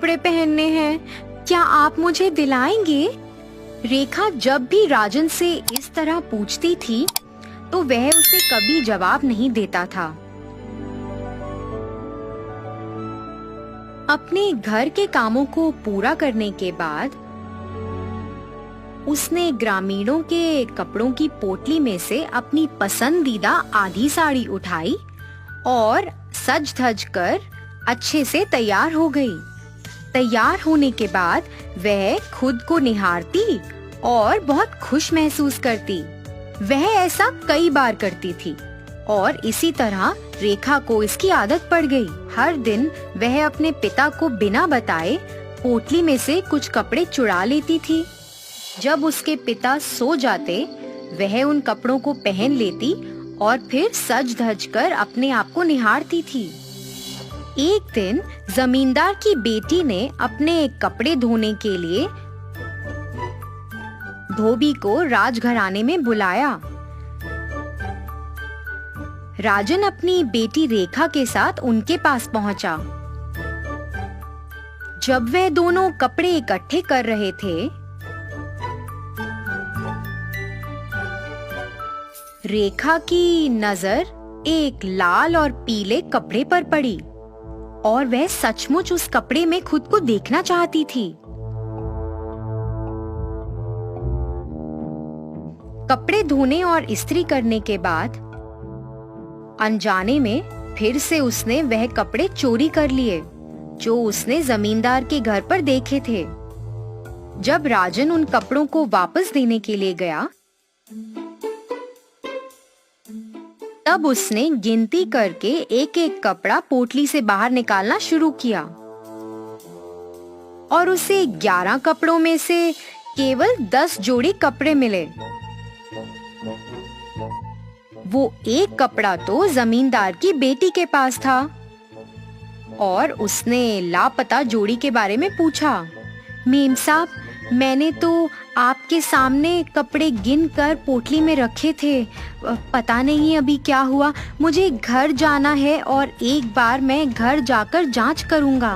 कपड़े पहनने हैं, क्या आप मुझे दिलाएंगे? रेखा जब भी राजन से इस तरह पूछती थी तो वह उसे कभी जवाब नहीं देता था। अपने घर के कामों को पूरा करने के बाद उसने ग्रामीणों के कपड़ों की पोटली में से अपनी पसंदीदा आधी साड़ी उठाई और सज धज कर अच्छे से तैयार हो गई। तैयार होने के बाद वह खुद को निहारती और बहुत खुश महसूस करती। वह ऐसा कई बार करती थी और इसी तरह रेखा को इसकी आदत पड़ गई। हर दिन वह अपने पिता को बिना बताए पोटली में से कुछ कपड़े चुरा लेती थी। जब उसके पिता सो जाते वह उन कपड़ों को पहन लेती और फिर सज धज कर अपने आप को निहारती थी। एक दिन जमींदार की बेटी ने अपने कपड़े धोने के लिए धोबी को राजघराने में बुलाया। राजन अपनी बेटी रेखा के साथ उनके पास पहुंचा। जब वे दोनों कपड़े इकट्ठे कर रहे थे, रेखा की नजर एक लाल और पीले कपड़े पर पड़ी और वह सचमुच उस कपड़े में खुद को देखना चाहती थी। कपड़े धोने और इस्त्री करने के बाद अनजाने में फिर से उसने वह कपड़े चोरी कर लिए जो उसने जमींदार के घर पर देखे थे। जब राजन उन कपड़ों को वापस देने के लिए गया तब उसने गिनती करके एक एक कपड़ा पोटली से बाहर निकालना शुरू किया और उसे 11 कपड़ों में से केवल 10 जोड़ी कपड़े मिले। वो एक कपड़ा तो जमींदार की बेटी के पास था और उसने लापता जोड़ी के बारे में पूछा। मेम साहब, मैंने तो आपके सामने कपड़े गिन कर पोटली में रखे थे, पता नहीं अभी क्या हुआ। मुझे घर जाना है और एक बार मैं घर जाकर जांच करूंगा।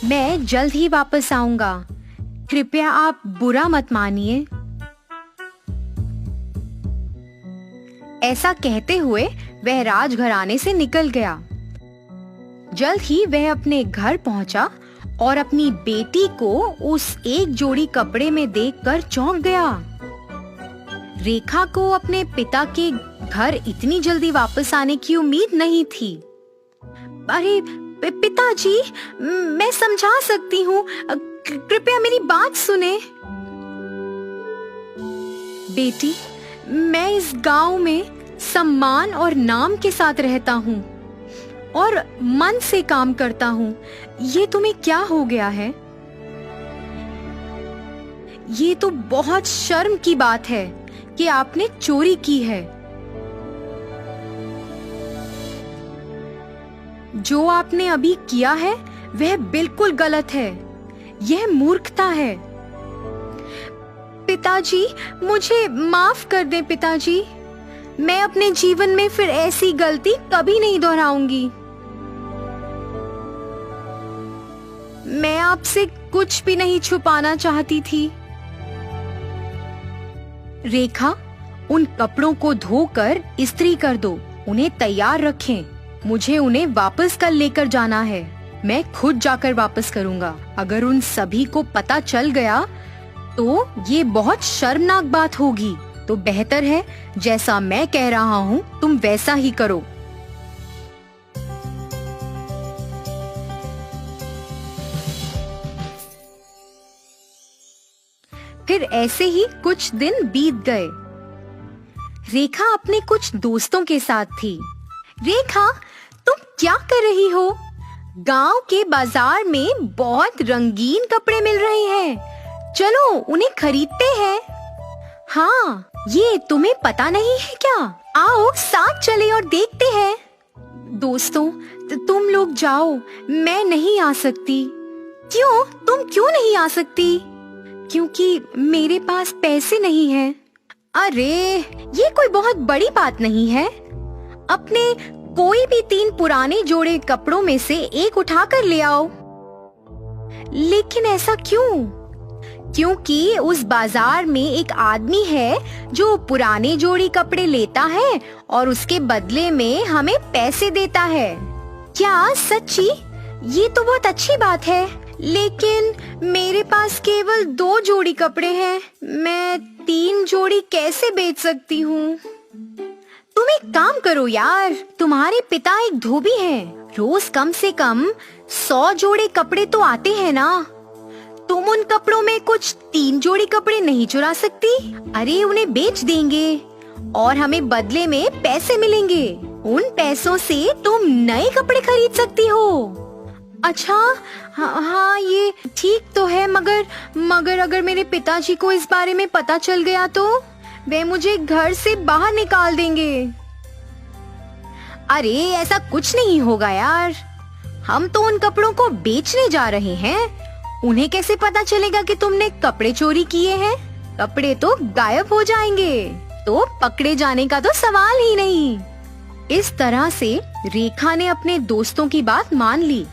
मैं जल्द ही वापस आऊंगा, कृपया आप बुरा मत मानिए। ऐसा कहते हुए वह राजघराने से निकल गया। जल्द ही वह अपने घर पहुंचा और अपनी बेटी को उस एक जोड़ी कपड़े में देखकर चौंक गया। रेखा को अपने पिता के घर इतनी जल्दी वापस आने की उम्मीद नहीं थी। अरे पिताजी, मैं समझा सकती हूँ, कृपया मेरी बात सुने। बेटी, मैं इस गांव में सम्मान और नाम के साथ रहता हूँ और मन से काम करता हूँ। ये तुम्हें क्या हो गया है? ये तो बहुत शर्म की बात है कि आपने चोरी की है। जो आपने अभी किया है वह बिल्कुल गलत है। यह मूर्खता है। पिताजी, मुझे माफ कर दें पिताजी। मैं अपने जीवन में फिर ऐसी गलती कभी नहीं दोहराऊंगी। मैं आपसे कुछ भी नहीं छुपाना चाहती थी। रेखा, उन कपड़ों को धोकर इस्त्री कर दो, उन्हें तैयार रखें। मुझे उन्हें वापस कल लेकर जाना है। मैं खुद जाकर वापस करूंगा। अगर उन सभी को पता चल गया तो ये बहुत शर्मनाक बात होगी। तो बेहतर है जैसा मैं कह रहा हूँ तुम वैसा ही करो। फिर ऐसे ही कुछ दिन बीत गए। रेखा अपने कुछ दोस्तों के साथ थी। रेखा, तुम क्या कर रही हो? गांव के बाजार में बहुत रंगीन कपड़े मिल रहे हैं, चलो उन्हें खरीदते हैं। हाँ, ये तुम्हें पता नहीं है क्या? आओ साथ चले और देखते हैं। दोस्तों, तुम लोग जाओ, मैं नहीं आ सकती। क्यों? तुम क्यों नहीं आ सकती? क्योंकि मेरे पास पैसे नहीं हैं। अरे, ये कोई बहुत बड़ी बात नहीं है। अपने कोई भी 3 पुराने जोड़े कपड़ों में से एक उठा कर ले आओ। लेकिन ऐसा क्यों? क्योंकि उस बाजार में एक आदमी है जो पुराने जोड़ी कपड़े लेता है और उसके बदले में हमें पैसे देता है। क्या सच्ची? ये तो बहुत अच्छी बात है। लेकिन मेरे पास केवल 2 जोड़ी कपड़े हैं। मैं 3 जोड़ी कैसे बेच सकती हूँ? तुम एक काम करो यार, तुम्हारे पिता एक धोबी हैं। रोज कम से कम 100 जोड़े कपड़े तो आते हैं ना। तुम उन कपड़ों में कुछ 3 जोड़ी कपड़े नहीं चुरा सकती? अरे उन्हें बेच देंगे और हमें बदले में पैसे मिलेंगे। उन पैसों से तुम नए कपड़े खरीद सकती हो। अच्छा, हाँ ये ठीक तो है, मगर अगर मेरे पिताजी को इस बारे में पता चल गया तो वे मुझे घर से बाहर निकाल देंगे। अरे ऐसा कुछ नहीं होगा यार, हम तो उन कपड़ों को बेचने जा रहे हैं। उन्हें कैसे पता चलेगा कि तुमने कपड़े चोरी किए हैं? कपड़े तो गायब हो जाएंगे, तो पकड़े जाने का तो सवाल ही नहीं। इस तरह से रेखा ने अपने दोस्तों की बात मान ली।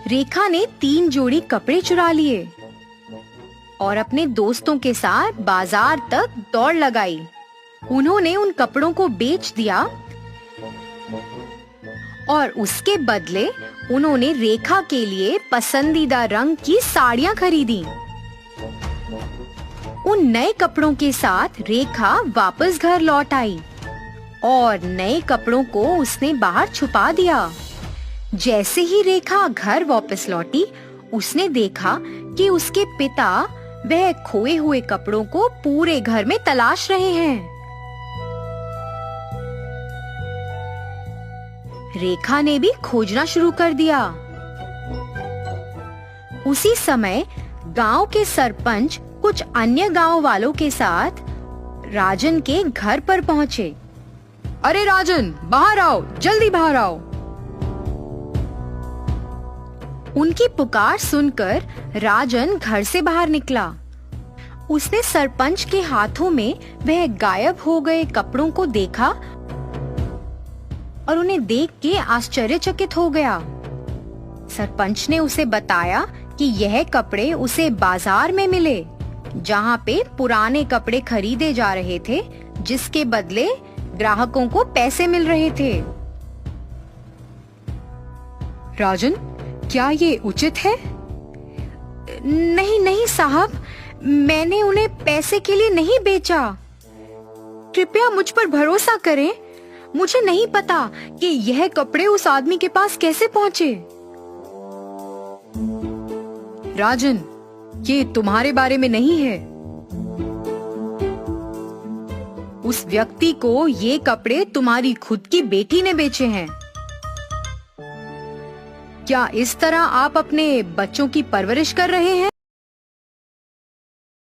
रेखा ने 3 जोड़ी कपड़े चुरा लिए और अपने दोस्तों के साथ बाजार तक दौड़ लगाई। उन्होंने उन कपड़ों को बेच दिया और उसके बदले उन्होंने रेखा के लिए पसंदीदा रंग की साड़ियां खरीदी। उन नए कपड़ों के साथ रेखा वापस घर लौट आई और नए कपड़ों को उसने बाहर छुपा दिया। जैसे ही रेखा घर वापस लौटी, उसने देखा कि उसके पिता वह खोए हुए कपड़ों को पूरे घर में तलाश रहे हैं। रेखा ने भी खोजना शुरू कर दिया। उसी समय गांव के सरपंच कुछ अन्य गांव वालों के साथ राजन के घर पर पहुंचे। अरे राजन, बाहर आओ, जल्दी बाहर आओ। उनकी पुकार सुनकर राजन घर से बाहर निकला। उसने सरपंच के हाथों में वह गायब हो गए कपड़ों को देखा और उन्हें देख के आश्चर्यचकित हो गया। सरपंच ने उसे बताया कि यह कपड़े उसे बाजार में मिले, जहाँ पे पुराने कपड़े खरीदे जा रहे थे, जिसके बदले ग्राहकों को पैसे मिल रहे थे। राजन, क्या ये उचित है? नहीं नहीं साहब, मैंने उन्हें पैसे के लिए नहीं बेचा। कृपया मुझ पर भरोसा करें। मुझे नहीं पता कि यह कपड़े उस आदमी के पास कैसे पहुंचे। राजन, ये तुम्हारे बारे में नहीं है। उस व्यक्ति को ये कपड़े तुम्हारी खुद की बेटी ने बेचे हैं। क्या इस तरह आप अपने बच्चों की परवरिश कर रहे हैं?